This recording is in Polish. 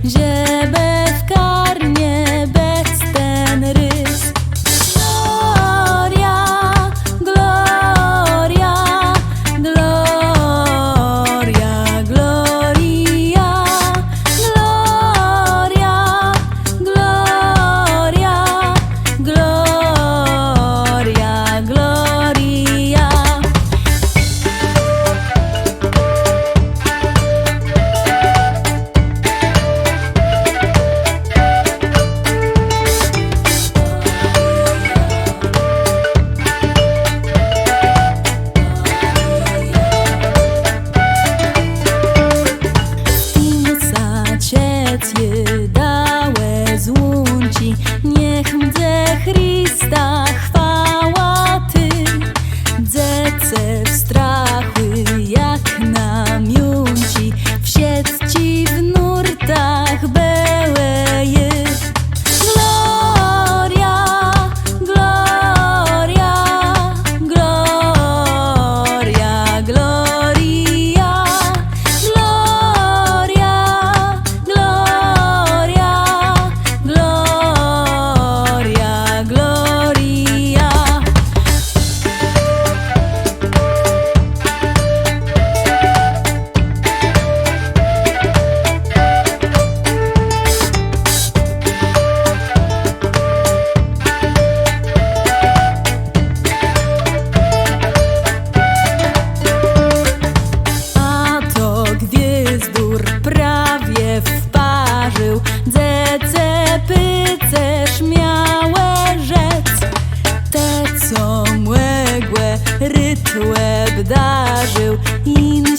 że bezkarnie bez ten rys. Gloria, gloria, gloria, gloria, gloria, gloria, gloria, gloria. Je dałe złąci, niech mdze Chrysta chwała Ty. Dzece w strachy jak namiąci, wsiedź Ci w nurtach bełeje. Gloria, gloria, gloria, gloria, gloria, gloria, gloria. A to gwiezdór prawie wparzył, dzece pyce śmiałe rzec. Te, co młegłe rytłe bdarzył, in